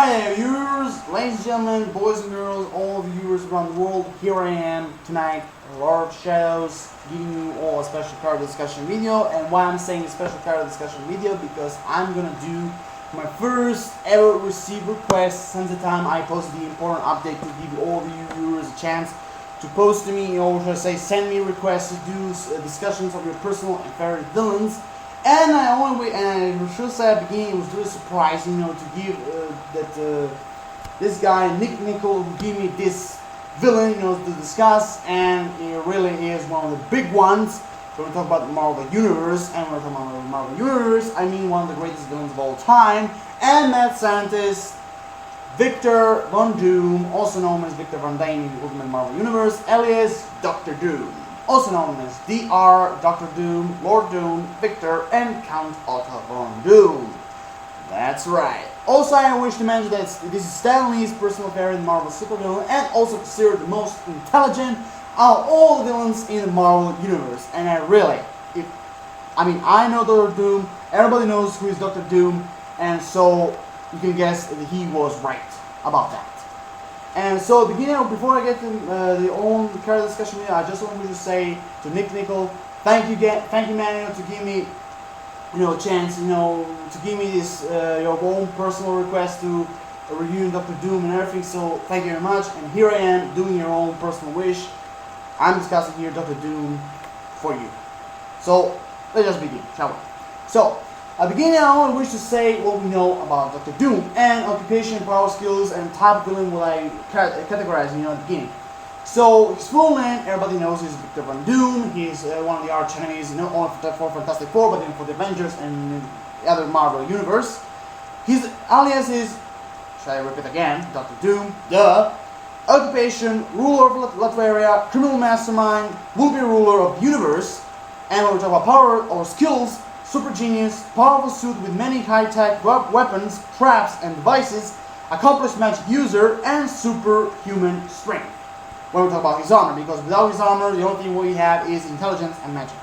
Hi there, viewers, ladies and gentlemen, boys and girls, all the viewers around the world. Here I am tonight, Lord of Shadows, giving you all a special card discussion video. And why I'm saying a special card discussion video, because I'm gonna do my first ever received request since the time I posted the important update to give all the viewers a chance to post to me, or should I say, send me requests to do discussions of your personal and favorite villains. And I should say at the beginning, it was really surprising, to give this guy Nick Knickle give me this villain, to discuss, and it really is one of the big ones. When we talk about the Marvel Universe, and when we're talking about the Marvel Universe, I mean one of the greatest villains of all time, and mad scientist Victor Von Doom, also known as Victor Von Doom in the Ultimate Marvel Universe, alias Dr. Doom. Also known as Dr. Dr. Doom, Lord Doom, Victor, and Count Otto Von Doom. That's right. Also, I wish to mention that this is Stan Lee's personal favorite Marvel supervillain, and also considered the most intelligent out of all the villains in the Marvel Universe. And I know Dr. Doom, everybody knows who is Dr. Doom, and so you can guess that he was right about that. And so, before I get to the own character discussion video, I just wanted to say to Nick Knickle, thank you, man, to give me, a chance, to give me this your own personal request to review Dr. Doom and everything. So thank you very much. And here I am doing your own personal wish. I'm discussing here Dr. Doom for you. So let's just begin, shall we? So, at the beginning, I only wish to say what we know about Dr. Doom and occupation, power skills, and type of villain what I categorize at the beginning. So, his full name, everybody knows, is Victor Von Doom. He's one of the arch enemies, not only for Fantastic Four, but then for the Avengers and the other Marvel Universe. His alias is, shall I repeat again, Dr. Doom, duh. Occupation, ruler of Latveria, criminal mastermind, will-be ruler of the universe. And when we talk about power or skills, super genius, powerful suit with many high-tech weapons, traps, and devices, accomplished magic user, and superhuman strength. When we talk about his armor, because without his armor, the only thing we have is intelligence and magic.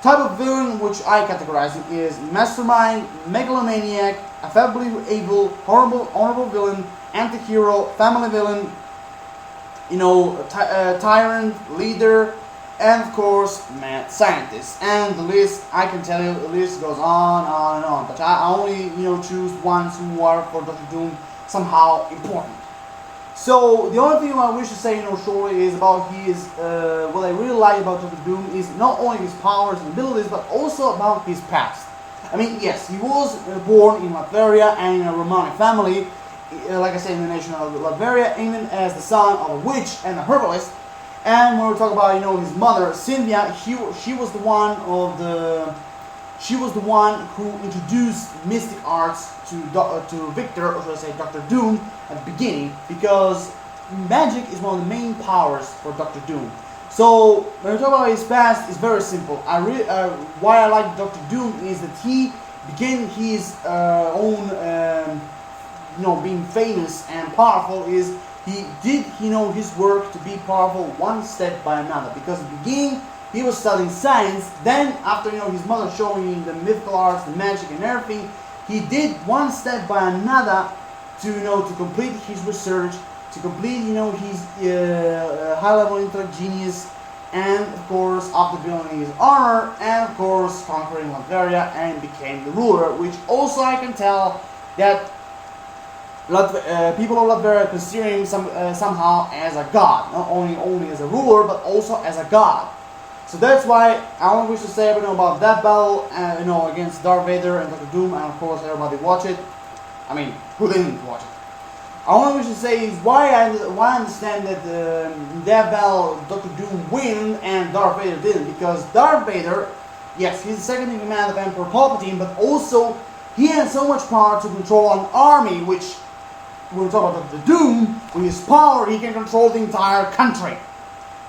Type of villain which I categorize him is mastermind, megalomaniac, affably evil, honorable villain, anti-hero, family villain, tyrant, leader, and of course, mad scientist. And the list, I can tell you, the list goes on and on. But I only, choose ones who are for Dr. Doom somehow important. So the only thing I wish to say, shortly is about his, what I really like about Dr. Doom is not only his powers and abilities, but also about his past. I mean, yes, he was born in Latveria and in a Romani family, like I said, in the nation of Latveria, even as the son of a witch and a herbalist. And when we talk about, his mother, Cynthia, she was the one who introduced mystic arts to Victor, or should I say Dr. Doom, at the beginning, because magic is one of the main powers for Dr. Doom. So when we talk about his past, it's very simple. Why I like Dr. Doom is that he began his own, being famous and powerful is. He did, his work to be powerful one step by another. Because at the beginning, he was studying science. Then, after, his mother showing him the mythical arts, the magic and everything, he did one step by another to complete his research, to complete, his high-level intellect genius, and, of course, after building his armor, and, of course, conquering Latveria, and became the ruler, which also I can tell that people of Latveria consider him somehow as a god, not only as a ruler, but also as a god. So that's why I only wish to say about that battle, against Darth Vader and Dr. Doom, and of course everybody watch it. I mean, who didn't watch it? I only wish to say is why I understand that in that battle Dr. Doom win and Darth Vader didn't, because Darth Vader, yes, he's the second in command of Emperor Palpatine, but also he has so much power to control an army, which. When we talk about Dr. Doom, with his power, he can control the entire country,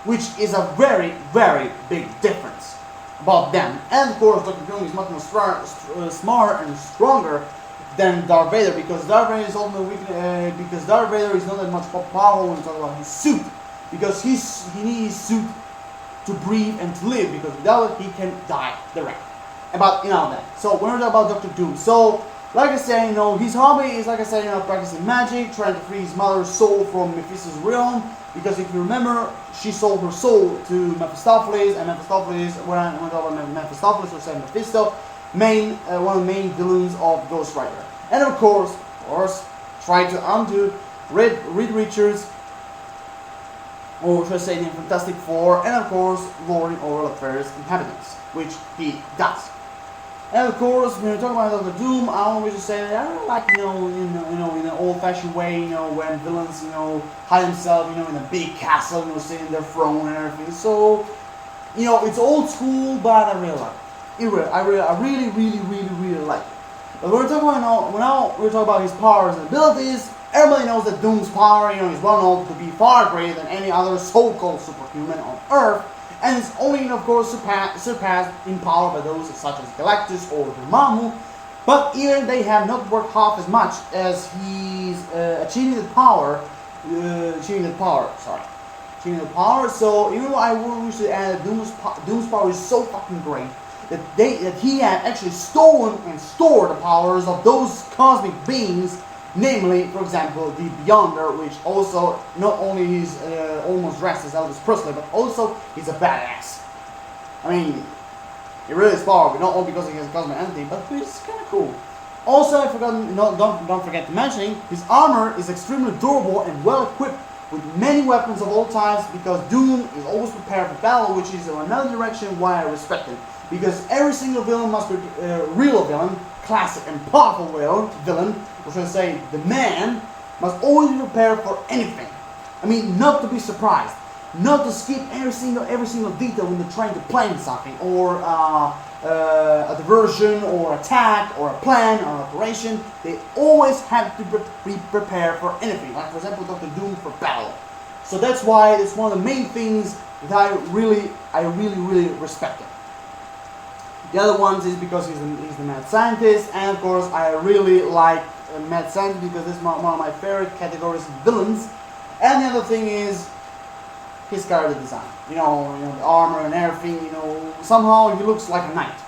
which is a very, very big difference about them. And of course, Dr. Doom is much more smarter and stronger than Darth Vader, because Darth Vader is ultimately weak. Because Darth Vader is not that much powerful when we talk about his suit, because he needs his suit to breathe and to live, because without it, he can die directly. About that. So when we talk about Dr. Doom, so Like I said, his hobby is, like I said, practicing magic, trying to free his mother's soul from Mephisto's realm. Because if you remember, she sold her soul to Mephistopheles, and Mephistopheles, when I went over Mephistopheles, or say Mephisto, one of the main villains of Ghost Rider. And of course, try to undo Reed Richards, or should I say the Fantastic Four, and of course, lording over Latveриa's inhabitants, which he does. And of course, when we talk about Doctor Doom, I always just say that I don't like, in an old-fashioned way, when villains, hide themselves, in a big castle, sitting in their throne and everything. So, it's old school, but I really like it. I really like it. But when we're talking about now we're talking about his powers and abilities. Everybody knows that Doom's power, is well known to be far greater than any other so-called superhuman on Earth. And it's only, of course, surpassed in power by those such as Galactus or Dormammu. But even they have not worked half as much as he's achieving the power. So even though I wish to add that Doom's power is so fucking great that he had actually stolen and stored the powers of those cosmic beings. Namely, for example, the Beyonder, which also not only he's almost dressed as Elvis Presley, but also he's a badass. I mean, he really is powerful, not only because he has a cosmic entity, but it's kind of cool. Also, don't forget to mention, his armor is extremely durable and well equipped with many weapons of all types, because Doom is always prepared for battle, which is another direction why I respect him. Because every single villain must be real villain, classic and powerful villain, or should I say, the man, must always be prepared for anything. I mean, not to be surprised, not to skip every single detail when they're trying to plan something, or a diversion, or attack, or a plan, or an operation. They always have to be prepared for anything. Like, for example, Dr. Doom for battle. So that's why it's one of the main things that I really respect him. The other ones is because he's the mad scientist, and of course I really like mad scientist because this is one of my favorite categories of villains. And the other thing is his character design. The armor and everything. Somehow he looks like a knight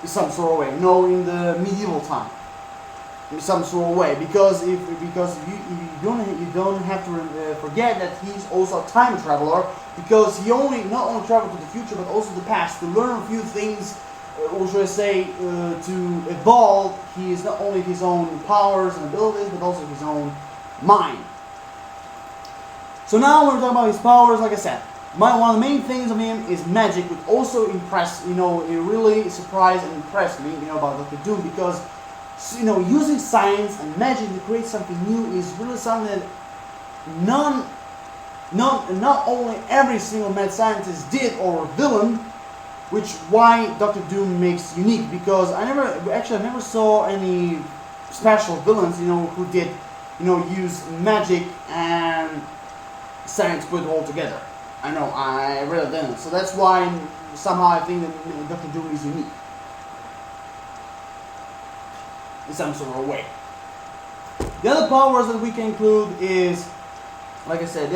in some sort of way. In the medieval time, in some sort of way. Because you don't have to forget that he's also a time traveler, because he not only traveled to the future but also the past to learn a few things. Or should I say, to evolve, he is not only his own powers and abilities, but also his own mind. So now when we're talking about his powers, like I said, one of the main things of him is magic, which also impressed, it really surprised and impressed me, about Dr. Doom, because, using science and magic to create something new is really something that not only every single mad scientist did, or villain, which why Dr. Doom makes unique, because I never saw any special villains, who did, use magic and science put it all together. I really didn't. So that's why somehow I think that Dr. Doom is unique in some sort of way. The other powers that we can include is, like I said,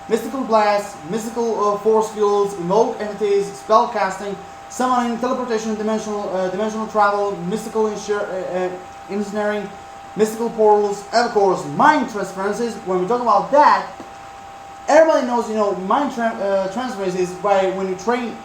mystical blast, mystical force fields, invoke entities, spell casting, summoning, teleportation, dimensional travel, mystical ensnaring, mystical portals, and of course mind transferences. When we talk about that, everybody knows, mind transference is when you train,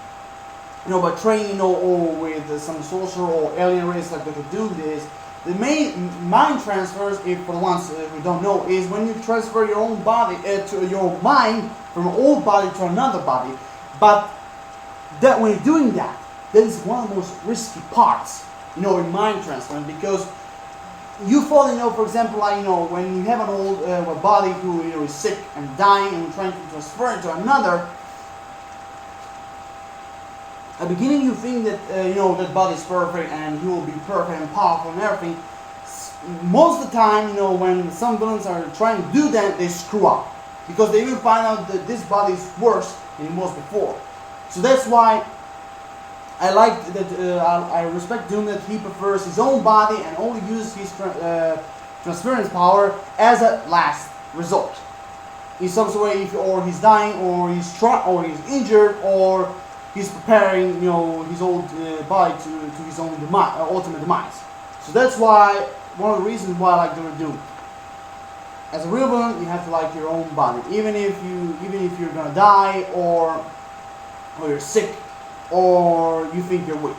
by training, or with some sorcerer or alien race like Dr. Doom is. The main mind transfers, for the ones who don't know, is when you transfer your own body to your mind from an old body to another body. But that when you're doing that is one of the most risky parts, in mind transfer, because you fall, for example, like, when you have an old body who is sick and dying, and you're trying to transfer it to another. At the beginning you think that, that body's perfect and he will be perfect and powerful and everything. Most of the time, when some villains are trying to do that, they screw up. Because they even find out that this body is worse than it was before. So that's why I like that, I respect Doom, that he prefers his own body and only uses his transference power as a last resort. In some sort of way, or he's dying, or he's injured, or he's preparing, his old body to his own ultimate demise. So that's why, one of the reasons why I like Doctor Doom. As a real villain, you have to like your own body, even if you're gonna die, or you're sick, or you think you're weak.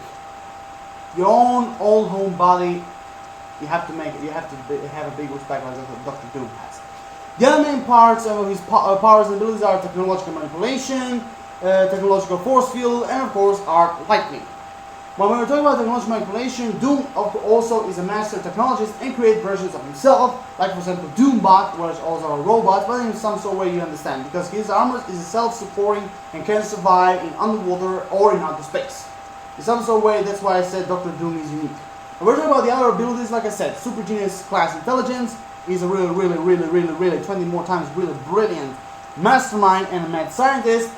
Your own old home body, you have to have a big respect like Doctor Doom has. The other main parts of his powers and abilities are technological manipulation, technological force field, and of course arc lightning. But when we're talking about technological manipulation, Doom also is a master technologist and creates versions of himself, like for example Doombot, which is also a robot, but in some sort of way you understand, because his armor is self-supporting and can survive in underwater or in outer space. In some sort of way, that's why I said Doctor Doom is unique. And we're talking about the other abilities, like I said, super genius class intelligence. He's a really 20 more times really brilliant mastermind and a mad scientist.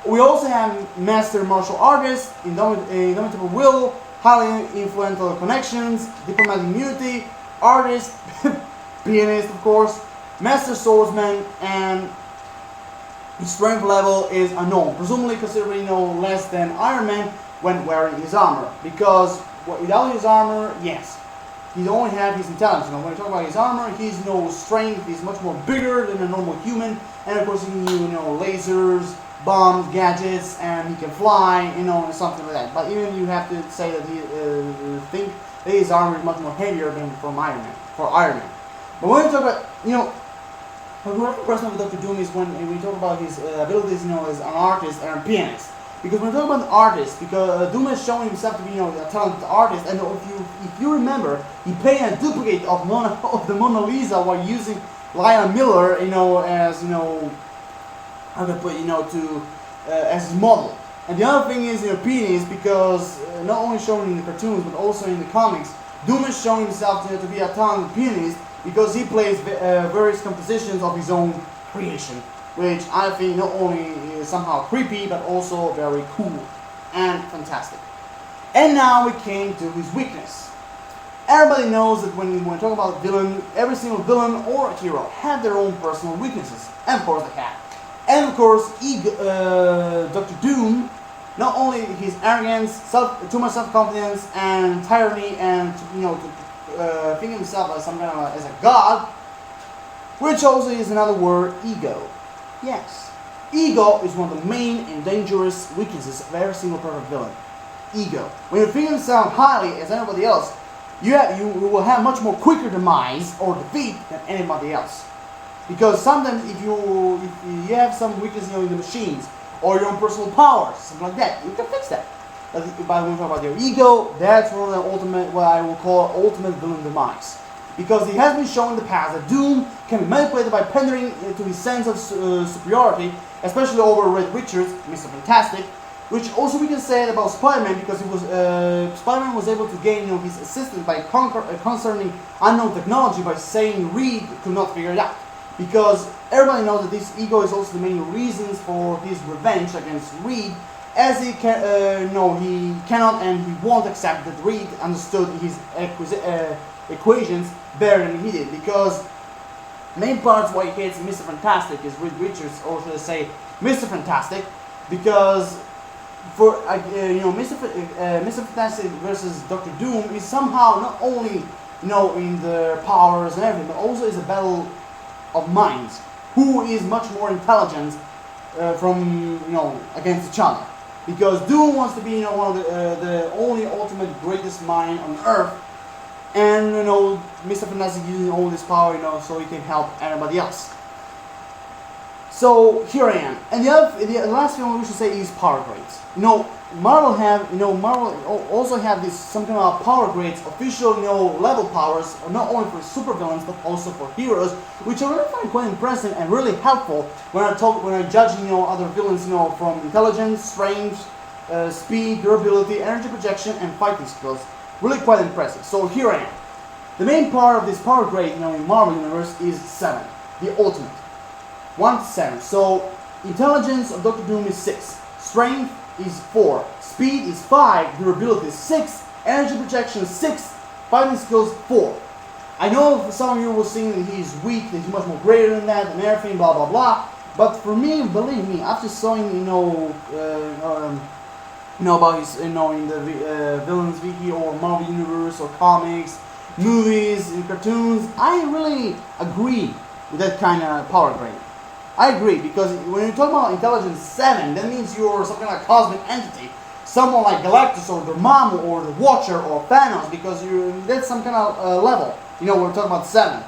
We also have master martial artist, indomitable will, highly influential connections, diplomatic immunity, artist, pianist of course, master swordsman, and his strength level is unknown, presumably considerably less than Iron Man when wearing his armor. Because without his armor, yes, he only had his intelligence. When we talk about his armor, he's strength, he's much more bigger than a normal human, and of course he can use lasers, bombs, gadgets, and he can fly, something like that. But even you have to say that he think that his armor is much more heavier than for Iron Man. But when we talk about, what the question of Doctor Doom is when we talk about his abilities, as an artist and a pianist. Because when we talk about an artist, because Doom has shown himself to be, a talented artist, and if you remember, he painted a duplicate of the Mona Lisa while using Lionel Miller, as how to put, as his model. And the other thing is, pianist, because not only shown in the cartoons but also in the comics, Doom has shown himself to be a talented pianist because he plays various compositions of his own creation, which I think not only is somehow creepy but also very cool and fantastic. And now we came to his weakness. Everybody knows that when we talk about villain, every single villain or hero have their own personal weaknesses, and of course they have. And of course, Doctor Doom, not only his arrogance, too much self-confidence, and tyranny, and to think himself as some kind of as a god, which also is another word, ego. Yes, ego is one of the main and dangerous weaknesses of every single perfect villain. Ego. When you think yourself highly as anybody else, you will have much more quicker demise or defeat than anybody else. Because sometimes if you have some weakness in the machines or your own personal powers, something like that, you can fix that. But when we talk about your ego, that's one of the ultimate, what I will call ultimate villain demise. Because it has been shown in the past that Doom can be manipulated by pandering to his sense of superiority, especially over Red Richards, Mr. Fantastic, which also we can say about Spider-Man, because Spider-Man was able to gain his assistance by concerning unknown technology by saying Reed could not figure it out. Because everybody knows that this ego is also the main reasons for his revenge against Reed, as he cannot and he won't accept that Reed understood his equations better than he did. Because main parts why he hates Mr. Fantastic is Reed Richards, or should I say Mr. Fantastic, because for Mr. Fantastic versus Doctor Doom is somehow not only in their powers and everything, but also is a battle of minds, who is much more intelligent from against each other. Because Doom wants to be one of the only ultimate greatest mind on Earth, and Mr. Fantastic using all this power so he can help everybody else. So here I am, and the last thing we should say is power grades. Marvel also have this some kind of power grades, official level powers, not only for supervillains but also for heroes, which I really find quite impressive and really helpful when I judge other villains from intelligence, strength, speed, durability, energy projection, and fighting skills. Really quite impressive. So here I am. The main part of this power grade in Marvel Universe is 7, the ultimate. 1 to 7. So intelligence of Doctor Doom is 6, strength is 4, speed is 5, durability is 6, energy projection is 6, fighting skills 4. I know some of you will think that he's weak, that he's much more greater than that, and everything, blah blah blah. But for me, believe me, after seeing about his in the villains wiki or Marvel Universe or comics, movies and cartoons, I really agree with that kind of power grade. I agree, because when you talk about intelligence 7, that means you're some kind of cosmic entity. Someone like Galactus or Dormammu or the Watcher or Thanos, because that's some kind of level. You know, we're talking about 7.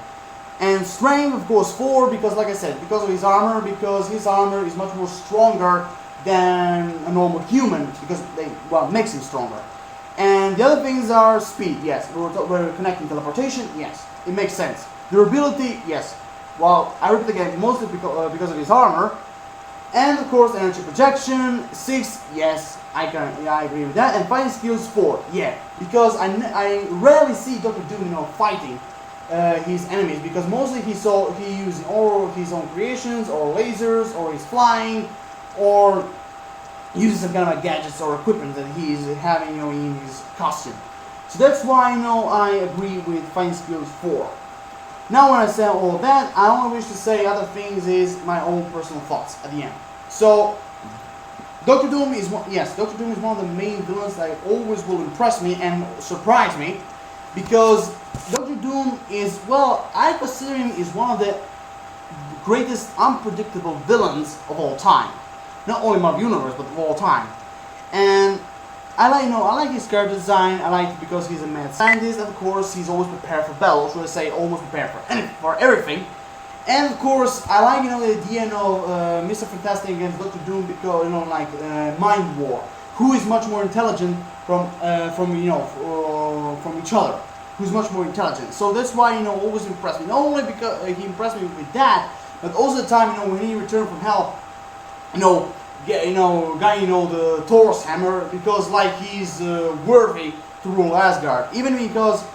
And strength, of course, 4, because like I said, because of his armor, because his armor is much more stronger than a normal human, because it makes him stronger. And the other things are speed, yes. We're connecting teleportation, yes. It makes sense. Durability, yes. Well, I repeat again, mostly because of his armor. And of course, energy projection, 6, yes, I agree with that. And fighting skills, 4, yeah. Because I rarely see Dr. Doom, fighting his enemies, because mostly he using or his own creations, or lasers, or he's flying, or using some kind of gadgets or equipment that he's having in his costume. So that's why I agree with fighting skills 4. Now when I say all of that, I only wish to say other things is my own personal thoughts at the end. So Dr. Doom is one of the main villains that always will impress me and surprise me, because Dr. Doom is, I consider him is one of the greatest unpredictable villains of all time. Not only Marvel Universe, but of all time. And I like his character design. I like it because he's a mad scientist. Of course, he's always prepared for battle. Should I say, almost prepared for everything. And of course, I like the idea of Mr. Fantastic against Dr. Doom, because mind war. Who is much more intelligent from each other? Who's much more intelligent? So that's why always impressed me. Not only because he impressed me with that, but also the time when he returned from hell. The Thor's hammer, because he's worthy to rule Asgard, even because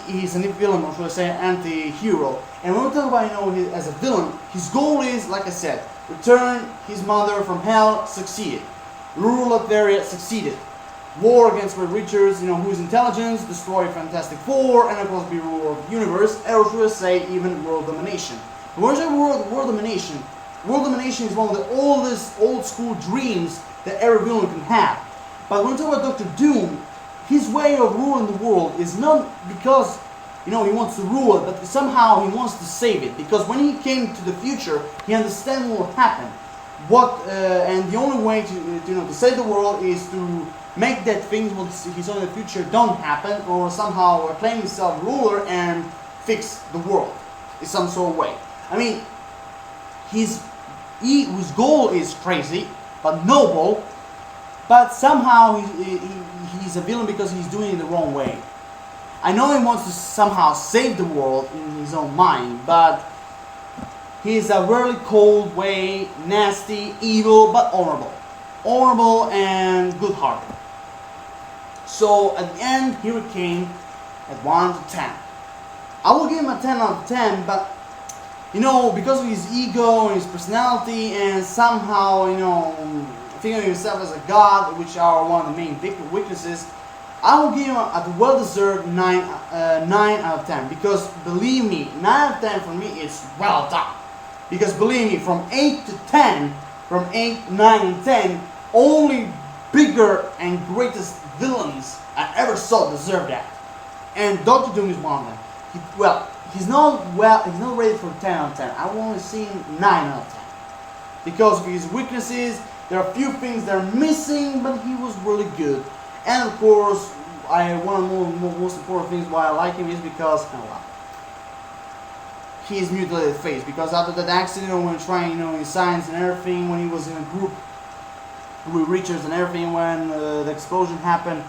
he's a villain, or should I say, anti-hero. And when we talk about him as a villain, his goal is, like I said, return his mother from hell, succeeded. Rule Latveria, succeeded. War against Red Richards, whose intelligence, destroy Fantastic Four, and of course be ruler of the universe, or should I say, even world domination. But when I say world domination, world domination is one of the oldest old school dreams that every villain can have. But when we talk about Dr. Doom, his way of ruling the world is not because he wants to rule it, but somehow he wants to save it. Because when he came to the future, he understands what will happen. And the only way to save the world is to make that things what he saw in the future don't happen, or somehow claim himself ruler and fix the world in some sort of way. I mean, his goal is crazy, but noble, but somehow he's a villain because he's doing it the wrong way. I know he wants to somehow save the world in his own mind, but he's a really cold way, nasty, evil, but honorable. Honorable and good-hearted. So at the end, here it came at 1 to 10. I will give him a 10 out of 10, but because of his ego and his personality, and somehow, thinking of himself as a god, which are one of the main weaknesses, I will give him a well-deserved 9 out of 10. Because believe me, 9 out of 10 for me is well done. Because believe me, from 8 to 10, from 8, 9, and 10, only bigger and greatest villains I ever saw deserve that. And Dr. Doom is one of them. He's not rated for 10 out of 10. I've only seen 9 out of 10. Because of his weaknesses, there are a few things that are missing, but he was really good. And of course, one of the most important things why I like him is because, his mutilated face. Because after that accident, when trying, in science and everything, when he was in a group with Richards and everything, when the explosion happened,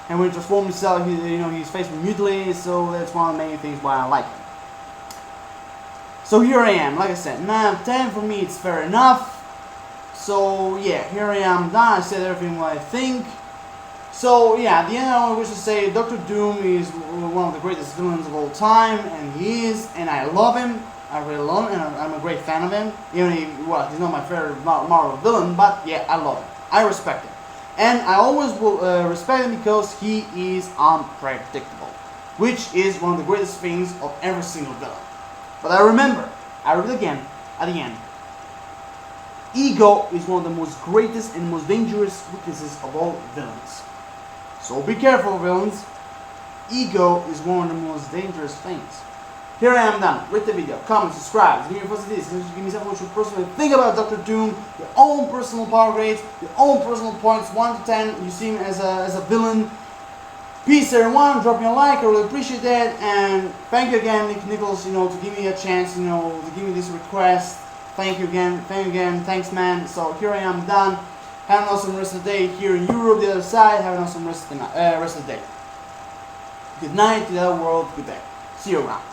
and when he transformed himself, his face was mutilated. So that's one of the main things why I like him. So here I am, like I said, 9 out of 10 for me, it's fair enough. So yeah, here I am done. I said everything what I think. So yeah, at the end I wish to say Dr. Doom is one of the greatest villains of all time, and he is, and I love him. I really love him, and I'm a great fan of him. Even if, he's not my favorite Marvel villain, but yeah, I love him. I respect him. And I always will respect him because he is unpredictable, which is one of the greatest things of every single villain. But I repeat again, at the end, ego is one of the most greatest and most dangerous weaknesses of all villains. So be careful, villains. ego is one of the most dangerous things. Here I am done with the video. Comment, subscribe, give me positivity, give me something what you personally think about Doctor Doom, your own personal power grades, your own personal points, 1 to 10. You see him as a villain. Peace everyone, drop me a like, I really appreciate that, and thank you again, Nick Knickle, to give me a chance, to give me this request. Thank you again, thanks man. So here I am done. Have an awesome rest of the day here in Europe, the other side. Have an awesome rest of the day. Good night to the other world, good day. See you around.